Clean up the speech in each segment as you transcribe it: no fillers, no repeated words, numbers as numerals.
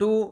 2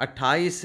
28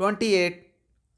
28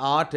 8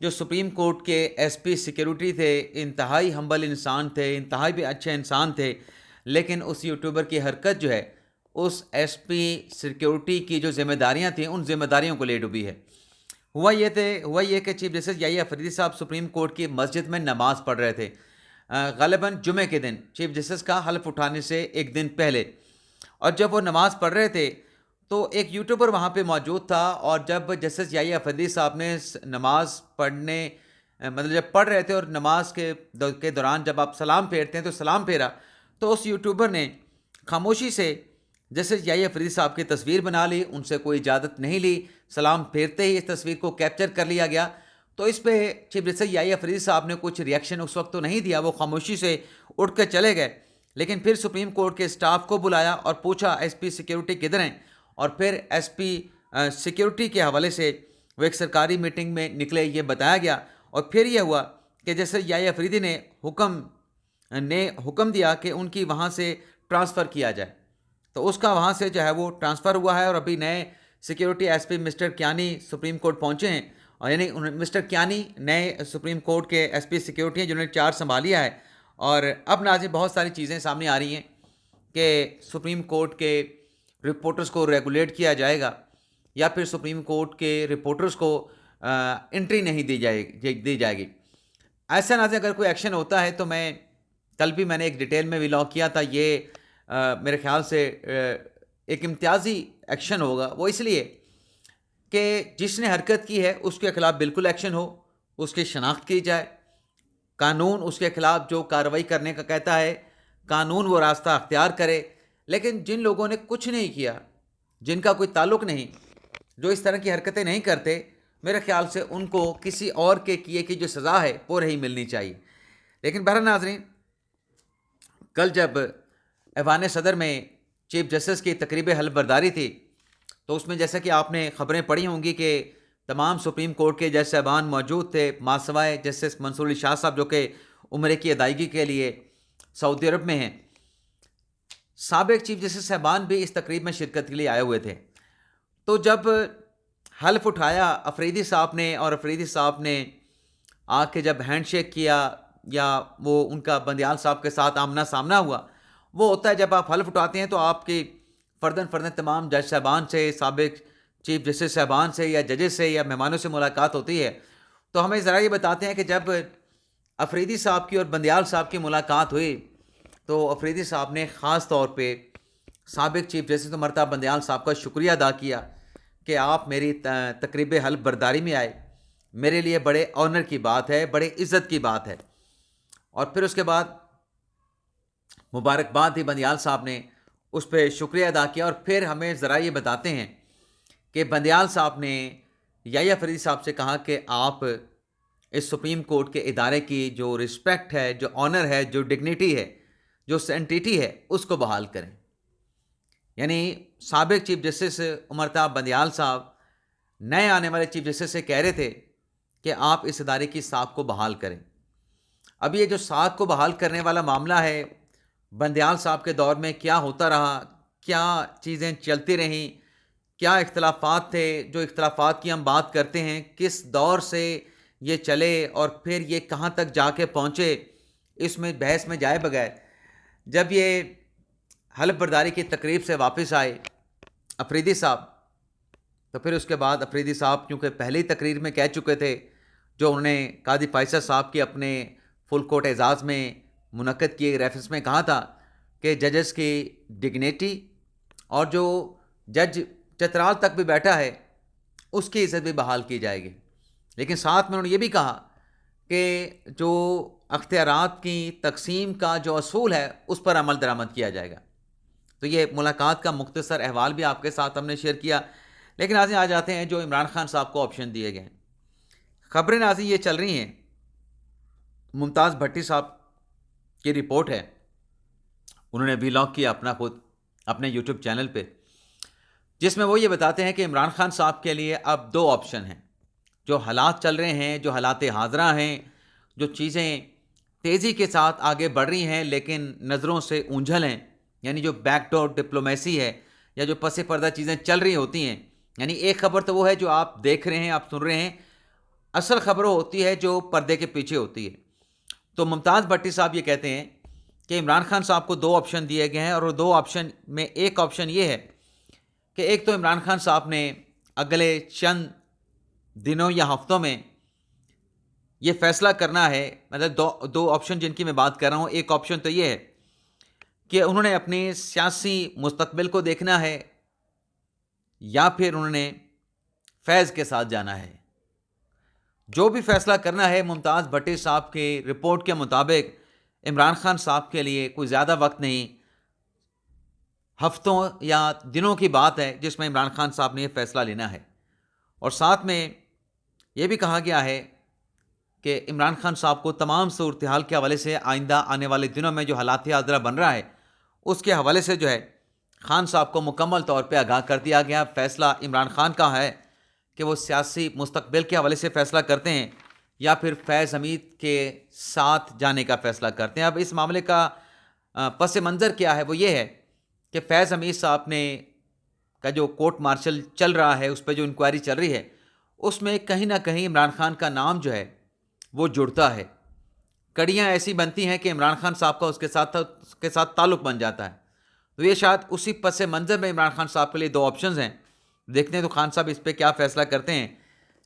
جو supreme court کے S P security تھے، انتہائی ہمبل انسان تھے، انتہائی بھی اچھے انسان تھے، لیکن اس یوٹیوبر کی حرکت جو ہے اس ایس پی سیکیورٹی کی جو ذمہ داریاں تھیں ان ذمہ داریوں کو لے ڈوبی ہے۔ ہوا یہ کہ چیف جسٹس یحییٰ افریدی صاحب سپریم کورٹ کی مسجد میں نماز پڑھ رہے تھے، غالباً جمعے کے دن، چیف جسٹس کا حلف اٹھانے سے ایک دن پہلے، اور جب وہ نماز پڑھ رہے تھے تو ایک یوٹیوبر وہاں پہ موجود تھا، اور جب جسٹس یحییٰ افریدی صاحب نے نماز پڑھنے مطلب جب پڑھ رہے تھے اور نماز کے دوران جب آپ سلام پھیرتے ہیں تو سلام پھیرا، تو اس یوٹیوبر نے خاموشی سے جسٹس یحییٰ افریدی صاحب کی تصویر بنا لی، ان سے کوئی اجازت نہیں لی، سلام پھیرتے ہی اس تصویر کو کیپچر کر لیا گیا۔ تو اس پہ چیف جسٹس یحییٰ افریدی صاحب نے کچھ ریئیکشن اس وقت تو نہیں دیا، وہ خاموشی سے اٹھ کے چلے گئے، لیکن پھر سپریم کورٹ کے اسٹاف کو بلایا اور پوچھا ایس پی سیکیورٹی کدھر ہیں، اور پھر ایس پی سیکیورٹی کے حوالے سے وہ ایک سرکاری میٹنگ میں نکلے، یہ بتایا گیا، اور پھر یہ ہوا کہ جسٹس یحییٰ افریدی نے حکم دیا کہ ان کی وہاں سے ٹرانسفر کیا جائے، تو اس کا وہاں سے جو ہے وہ ٹرانسفر ہوا ہے، اور ابھی نئے security S P mister Kiani supreme court پہنچے ہیں، اور یعنی مسٹر کیانی نئے سپریم کورٹ کے ایس پی سیکیورٹی ہیں جنہوں نے چارج سنبھالیا ہے۔ اور اب ناظرین بہت ساری چیزیں سامنے آ رہی ہیں کہ سپریم کورٹ کے رپورٹرز کو ریگولیٹ کیا جائے گا، یا پھر سپریم کورٹ کے رپورٹرز کو انٹری نہیں دی جائے گی۔ ایسا ناظرین اگر کوئی ایکشن ہوتا ہے تو کل بھی میں نے ایک ڈیٹیل میں ولاگ کیا تھا، یہ میرے خیال سے ایک امتیازی ایکشن ہوگا، وہ اس لیے کہ جس نے حرکت کی ہے اس کے خلاف بالکل ایکشن ہو، اس کی شناخت کی جائے، قانون اس کے خلاف جو کارروائی کرنے کا کہتا ہے قانون وہ راستہ اختیار کرے، لیکن جن لوگوں نے کچھ نہیں کیا، جن کا کوئی تعلق نہیں، جو اس طرح کی حرکتیں نہیں کرتے، میرے خیال سے ان کو کسی اور کے کیے کی جو سزا ہے وہ نہیں ملنی چاہیے۔ لیکن بہرحال ناظرین، کل جب ایوان صدر میں چیف جسٹس کی تقریب حلف برداری تھی تو اس میں جیسا کہ آپ نے خبریں پڑھی ہوں گی کہ تمام سپریم کورٹ کے جج صاحبان موجود تھے، ماسوائے جسٹس منصور علی شاہ صاحب جو کہ عمرے کی ادائیگی کے لیے سعودی عرب میں ہیں۔ سابق چیف جسٹس صاحبان بھی اس تقریب میں شرکت کے لیے آئے ہوئے تھے، تو جب حلف اٹھایا افریدی صاحب نے، اور افریدی صاحب نے آ کے جب ہینڈ شیک کیا یا وہ ان کا بندیال صاحب کے ساتھ آمنا سامنا ہوا، وہ ہوتا ہے جب آپ حلف اٹھاتے ہیں تو آپ کی فرداً تمام جج صاحبان سے، سابق چیف جسٹس صاحبان سے یا ججز سے یا مہمانوں سے ملاقات ہوتی ہے، تو ہمیں ذرا یہ بتاتے ہیں کہ جب افریدی صاحب کی اور بندیال صاحب کی ملاقات ہوئی تو افریدی صاحب نے خاص طور پہ سابق چیف جسٹس مرتضیٰ بندیال صاحب کا شکریہ ادا کیا کہ آپ میری تقریب حلف برداری میں آئے، میرے لیے بڑے آنر کی بات ہے، بڑے عزت کی بات ہے۔ اور پھر اس کے بعد مبارکباد دی بندیال صاحب نے، اس پہ شکریہ ادا کیا، اور پھر ہمیں ذرا یہ بتاتے ہیں کہ بندیال صاحب نے یحییٰ افریدی صاحب سے کہا کہ آپ اس سپریم کورٹ کے ادارے کی جو رسپیکٹ ہے، جو آنر ہے، جو ڈگنیٹی ہے، جو سینٹیٹی ہے، اس کو بحال کریں۔ یعنی سابق چیف جسٹس مرتضیٰ بندیال صاحب نئے آنے والے چیف جسٹس سے کہہ رہے تھے کہ آپ اس ادارے کی ساکھ کو بحال کریں۔ اب یہ جو ساکھ کو بحال کرنے والا معاملہ ہے، بندیال صاحب کے دور میں کیا ہوتا رہا، کیا چیزیں چلتی رہیں، کیا اختلافات تھے، جو اختلافات کی ہم بات کرتے ہیں، کس دور سے یہ چلے اور پھر یہ کہاں تک جا کے پہنچے، اس میں بحث میں جائے بغیر جب یہ حلف برداری کی تقریب سے واپس آئے افریدی صاحب، تو پھر اس کے بعد افریدی صاحب کیونکہ پہلی تقریر میں کہہ چکے تھے جو انہوں نے قاضی فیصل صاحب کی اپنے فل کورٹ اعزاز میں منعقد کیے ریفرنس میں کہا تھا کہ ججز کی ڈگنیٹی اور جو جج چترال تک بھی بیٹھا ہے اس کی عزت بھی بحال کی جائے گی، لیکن ساتھ میں انہوں نے یہ بھی کہا کہ جو اختیارات کی تقسیم کا جو اصول ہے اس پر عمل درآمد کیا جائے گا۔ تو یہ ملاقات کا مختصر احوال بھی آپ کے ساتھ ہم نے شیئر کیا، لیکن ناظرین آ جاتے ہیں جو عمران خان صاحب کو آپشن دیے گئے ہیں۔ خبریں ناظرین یہ چل رہی ہیں، ممتاز بھٹی صاحب کی رپورٹ ہے، انہوں نے ولاگ کیا اپنا خود اپنے یوٹیوب چینل پہ، جس میں وہ یہ بتاتے ہیں کہ عمران خان صاحب کے لیے اب دو آپشن ہیں۔ جو حالات چل رہے ہیں، جو حالات حاضرہ ہیں، جو چیزیں تیزی کے ساتھ آگے بڑھ رہی ہیں لیکن نظروں سے اونجھل ہیں، یعنی جو بیک ڈور ڈپلومیسی ہے یا جو پس پردہ چیزیں چل رہی ہوتی ہیں، یعنی ایک خبر تو وہ ہے جو آپ دیکھ رہے ہیں، آپ سن رہے ہیں، اصل خبر ہوتی ہے جو پردے کے پیچھے ہوتی ہے. تو ممتاز بھٹی صاحب یہ کہتے ہیں کہ عمران خان صاحب کو 2 آپشن دیے گئے ہیں، اور 2 آپشن میں ایک آپشن یہ ہے کہ ایک تو عمران خان صاحب نے اگلے چند دنوں یا ہفتوں میں یہ فیصلہ کرنا ہے. مطلب دو آپشن جن کی میں بات کر رہا ہوں. ایک آپشن تو یہ ہے کہ انہوں نے اپنی سیاسی مستقبل کو دیکھنا ہے، یا پھر انہوں نے فیض کے ساتھ جانا ہے. جو بھی فیصلہ کرنا ہے، ممتاز بھٹی صاحب کی رپورٹ کے مطابق عمران خان صاحب کے لیے کوئی زیادہ وقت نہیں، ہفتوں یا دنوں کی بات ہے جس میں عمران خان صاحب نے یہ فیصلہ لینا ہے. اور ساتھ میں یہ بھی کہا گیا ہے کہ عمران خان صاحب کو تمام صورتحال کے حوالے سے آئندہ آنے والے دنوں میں جو حالات حاضرہ بن رہا ہے اس کے حوالے سے جو ہے خان صاحب کو مکمل طور پہ آگاہ کر دیا گیا. فیصلہ عمران خان کا ہے کہ وہ سیاسی مستقبل کے حوالے سے فیصلہ کرتے ہیں یا پھر فیض حمید کے ساتھ جانے کا فیصلہ کرتے ہیں. اب اس معاملے کا پس منظر کیا ہے؟ وہ یہ ہے کہ فیض حمید صاحب نے کا جو کورٹ مارشل چل رہا ہے، اس پہ جو انکوائری چل رہی ہے، اس میں کہیں نہ کہیں عمران خان کا نام جو ہے وہ جڑتا ہے. کڑیاں ایسی بنتی ہیں کہ عمران خان صاحب کا اس کے ساتھ تعلق بن جاتا ہے. تو یہ شاید اسی پس منظر میں عمران خان صاحب کے لیے 2 آپشنز ہیں. دیکھتے ہیں تو خان صاحب اس پہ کیا فیصلہ کرتے ہیں.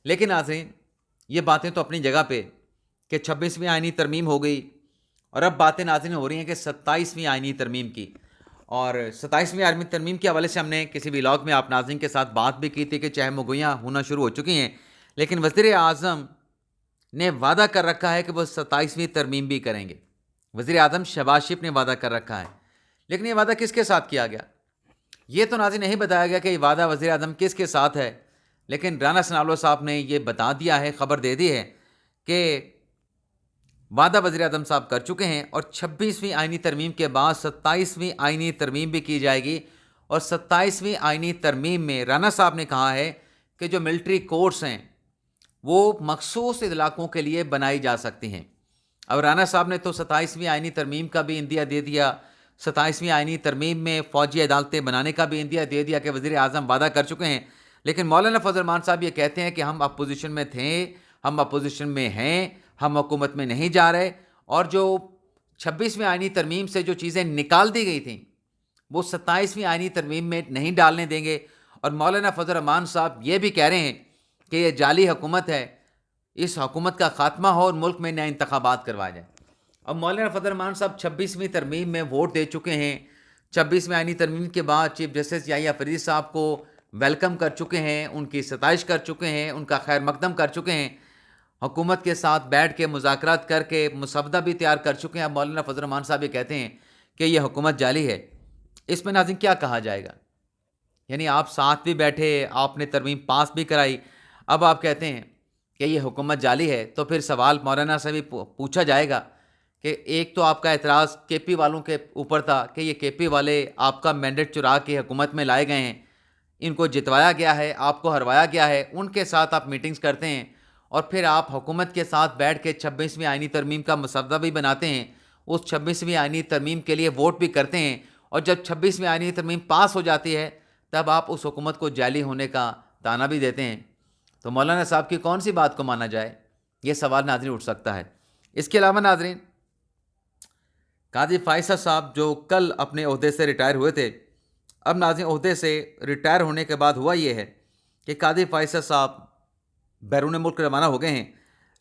لیکن ناظرین، یہ باتیں تو اپنی جگہ پہ کہ 26ویں آئینی ترمیم ہو گئی، اور اب باتیں ناظرین ہو رہی ہیں کہ 27ویں آئینی ترمیم کی. اور 27ویں آئینی ترمیم کے حوالے سے ہم نے کسی ولاگ میں آپ ناظرین کے ساتھ بات بھی کی تھی کہ چہم گوئیاں ہونا شروع ہو چکی ہیں، لیکن وزیر اعظم نے وعدہ کر رکھا ہے کہ وہ 27ویں ترمیم بھی کریں گے. وزیر اعظم شہباز شریف نے وعدہ کر رکھا ہے. لیکن یہ وعدہ کس کے ساتھ کیا گیا؟ یہ تو ناظرین نہیں بتایا گیا کہ یہ وعدہ وزیر اعظم کس کے ساتھ ہے. لیکن رانا ثناءاللہ صاحب نے یہ بتا دیا ہے، خبر دے دی ہے کہ وعدہ وزیر اعظم صاحب کر چکے ہیں، اور 26ویں آئینی ترمیم کے بعد 27ویں آئینی ترمیم بھی کی جائے گی. اور 27ویں آئینی ترمیم میں رانا صاحب نے کہا ہے کہ جو ملٹری کورٹس ہیں وہ مخصوص علاقوں کے لیے بنائی جا سکتی ہیں. اب رانا صاحب نے تو 27ویں آئینی ترمیم کا بھی اندیا دے دیا، 27ویں آئینی ترمیم میں فوجی عدالتیں بنانے کا بھی اندیا دے دیا کہ وزیر اعظم وعدہ کر چکے ہیں. لیکن مولانا فضل الرحمان صاحب یہ کہتے ہیں کہ ہم اپوزیشن میں تھے، ہم اپوزیشن میں ہیں، ہم حکومت میں نہیں جا رہے. اور جو 26ویں آئینی ترمیم سے جو چیزیں نکال دی گئی تھیں وہ 27ویں آئینی ترمیم میں نہیں ڈالنے دیں گے. اور مولانا فضل الرحمان صاحب یہ بھی کہہ رہے ہیں کہ یہ جعلی حکومت ہے، اس حکومت کا خاتمہ ہو اور ملک میں نئے انتخابات کروائے جائیں. اب مولانا فضل الرحمان صاحب 26ویں ترمیم میں ووٹ دے چکے ہیں. 26ویں آئینی ترمیم کے بعد چیف جسٹس یحییٰ فریدی صاحب کو ویلکم کر چکے ہیں، ان کی ستائش کر چکے ہیں، ان کا خیر مقدم کر چکے ہیں، حکومت کے ساتھ بیٹھ کے مذاکرات کر کے مسودہ بھی تیار کر چکے ہیں. اب مولانا فضل الرحمان صاحب یہ کہتے ہیں کہ یہ حکومت جعلی ہے. اس میں ناظرین کیا کہا جائے گا؟ یعنی آپ ساتھ بھی بیٹھے، آپ نے ترمیم پاس بھی کرائی، اب آپ کہتے ہیں کہ یہ حکومت جعلی ہے. تو پھر سوال مولانا سے بھی پوچھا جائے گا کہ ایک تو آپ کا اعتراض کے پی والوں کے اوپر تھا کہ یہ کے پی والے آپ کا مینڈیٹ چرا کے حکومت میں لائے گئے ہیں، ان کو جتوایا گیا ہے، آپ کو ہروایا گیا ہے، ان کے ساتھ آپ میٹنگز کرتے ہیں، اور پھر آپ حکومت کے ساتھ بیٹھ کے 26ویں آئینی ترمیم کا مسودہ بھی بناتے ہیں، اس 26ویں آئینی ترمیم کے لیے ووٹ بھی کرتے ہیں، اور جب 26ویں آئینی ترمیم پاس ہو جاتی ہے تب آپ اس حکومت کو جعلی ہونے کا طعنہ بھی دیتے ہیں. تو مولانا صاحب کی کون سی بات کو مانا جائے؟ یہ سوال ناظرین اٹھ سکتا ہے. اس کے علاوہ ناظرین، قاضی فائصہ صاحب جو کل اپنے عہدے سے ریٹائر ہوئے تھے، اب ناظرین عہدے سے ریٹائر ہونے کے بعد ہوا یہ ہے کہ قاضی فائصہ صاحب بیرون ملک روانہ ہو گئے ہیں.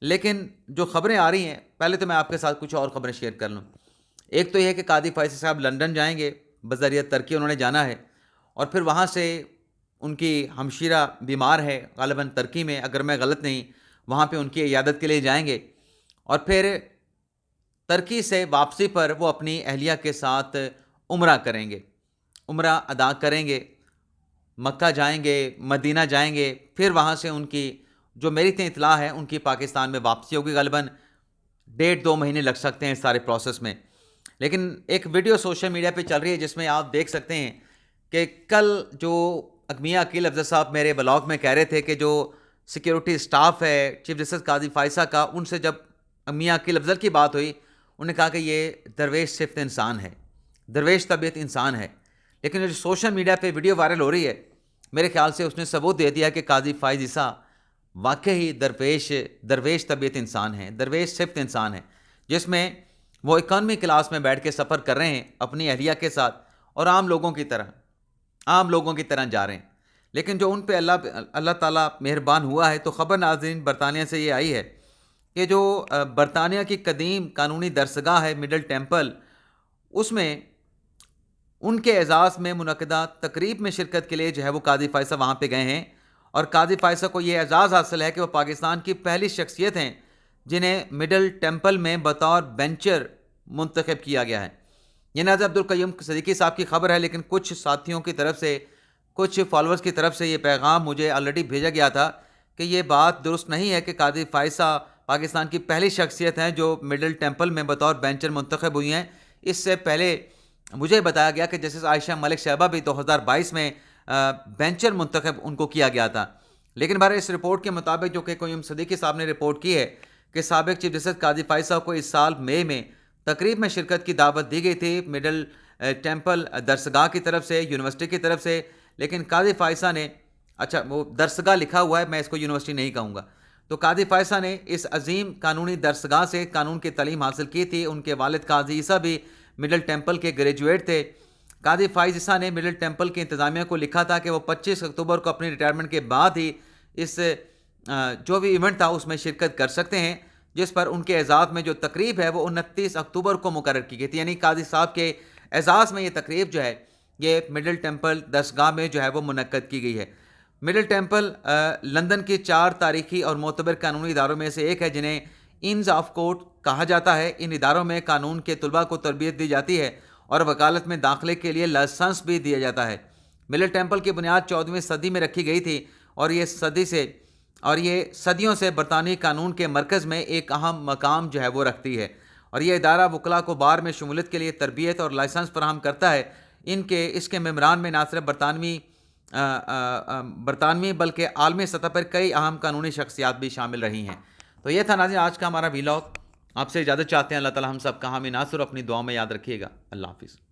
لیکن جو خبریں آ رہی ہیں، پہلے تو میں آپ کے ساتھ کچھ اور خبریں شیئر کر لوں. ایک تو یہ ہے کہ قاضی فائصہ صاحب لندن جائیں گے، بذریعہ ترکی انہوں نے جانا ہے، اور پھر وہاں سے ان کی ہمشیرہ بیمار ہے غالباً ترکی میں، اگر میں غلط نہیں، وہاں پہ ان کی عیادت کے لیے جائیں گے، اور پھر ترکی سے واپسی پر وہ اپنی اہلیہ کے ساتھ عمرہ کریں گے، عمرہ ادا کریں گے، مکہ جائیں گے، مدینہ جائیں گے، پھر وہاں سے ان کی جو میری تے اطلاع ہے ان کی پاکستان میں واپسی ہوگی. غالباً 1.5-2 مہینے لگ سکتے ہیں اس سارے پروسیس میں. لیکن ایک ویڈیو سوشل میڈیا پہ چل رہی ہے جس میں آپ دیکھ سکتے ہیں کہ کل جو میاں عقیل افضل صاحب میرے بلاگ میں کہہ رہے تھے کہ جو سیکیورٹی اسٹاف ہے چیف جسٹس قاضی فائصہ کا، ان سے جب میاں عقیل افضل کی بات ہوئی، انہوں نے کہا کہ یہ درویش صفت انسان ہے، درویش طبیعت انسان ہے. لیکن جو سوشل میڈیا پہ ویڈیو وائرل ہو رہی ہے، میرے خیال سے اس نے ثبوت دے دیا کہ قاضی فائز عیسیٰ واقعی درویش طبیعت انسان ہے، درویش صفت انسان ہے، جس میں وہ اکانومی کلاس میں بیٹھ کے سفر کر رہے ہیں اپنی اہلیہ کے ساتھ، اور عام لوگوں کی طرح جا رہے ہیں۔ لیکن جو ان پہ اللہ تعالیٰ مہربان ہوا ہے، تو خبر ناظرین برطانیہ سے یہ آئی ہے کہ جو برطانیہ کی قدیم قانونی درسگاہ ہے مڈل ٹیمپل، اس میں ان کے اعزاز میں منعقدہ تقریب میں شرکت کے لیے جو ہے وہ قاضی فائصہ وہاں پہ گئے ہیں، اور قاضی فائصہ کو یہ اعزاز حاصل ہے کہ وہ پاکستان کی پہلی شخصیت ہیں جنہیں مڈل ٹیمپل میں بطور بینچر منتخب کیا گیا ہے۔ یہ ناظر عبدالقیوم صدیقی صاحب کی خبر ہے، لیکن کچھ ساتھیوں کی طرف سے، کچھ فالورز کی طرف سے یہ پیغام مجھے آلریڈی بھیجا گیا تھا کہ یہ بات درست نہیں ہے کہ قاضی فائصہ پاکستان کی پہلی شخصیت ہیں جو مڈل ٹیمپل میں بطور بینچر منتخب ہوئی ہیں۔ اس سے پہلے مجھے بتایا گیا کہ جسٹس عائشہ ملک صاحبہ بھی 2022 میں بینچر منتخب ان کو کیا گیا تھا۔ لیکن بہرحال اس رپورٹ کے مطابق جو کہ قیوم صدیقی صاحب نے رپورٹ کی ہے کہ سابق چیف جسٹس قاضی فائصہ کو اس سال مئی میں تقریب میں شرکت کی دعوت دی گئی تھی مڈل ٹیمپل درسگاہ کی طرف سے، یونیورسٹی کی طرف سے، لیکن قاضی فائصہ نے، اچھا وہ درسگاہ لکھا ہوا ہے، میں اس کو یونیورسٹی نہیں کہوں گا، تو قاضی فائصہ نے اس عظیم قانونی درسگاہ سے قانون کی تعلیم حاصل کی تھی۔ ان کے والد قاضی عیسیٰ بھی مڈل ٹیمپل کے گریجویٹ تھے۔ قاضی فائز عیسیٰ نے مڈل ٹیمپل کی انتظامیہ کو لکھا تھا کہ وہ 25 اکتوبر کو اپنی ریٹائرمنٹ کے بعد ہی اس جو بھی ایونٹ تھا اس میں شرکت کر سکتے ہیں، جس پر ان کے اعزاز میں جو تقریب ہے وہ 29 اکتوبر کو مقرر کی گئی تھی، یعنی قاضی صاحب کے اعزاز میں یہ تقریب جو ہے یہ مڈل ٹیمپل درسگاہ میں جو ہے وہ منعقد کی گئی ہے۔ مڈل ٹیمپل لندن کی 4 تاریخی اور معتبر قانونی اداروں میں سے ایک ہے جنہیں انز آف کورٹ کہا جاتا ہے۔ ان اداروں میں قانون کے طلباء کو تربیت دی جاتی ہے اور وکالت میں داخلے کے لیے لائسنس بھی دیا جاتا ہے۔ مڈل ٹیمپل کی بنیاد 14ویں صدی میں رکھی گئی تھی، اور یہ صدیوں سے برطانوی قانون کے مرکز میں ایک اہم مقام جو ہے وہ رکھتی ہے، اور یہ ادارہ وکلاء کو بار میں شمولیت کے لیے تربیت اور لائسنس فراہم کرتا ہے۔ اس کے ممبران میں نہ صرف برطانوی بلکہ عالمی سطح پر کئی اہم قانونی شخصیات بھی شامل رہی ہیں۔ تو یہ تھا ناظرین آج کا ہمارا ویلاگ۔ آپ سے اجازت چاہتے ہیں، اللہ تعالی ہم سب کا حامی ناصر، اپنی دعاؤں میں یاد رکھیے گا۔ اللہ حافظ۔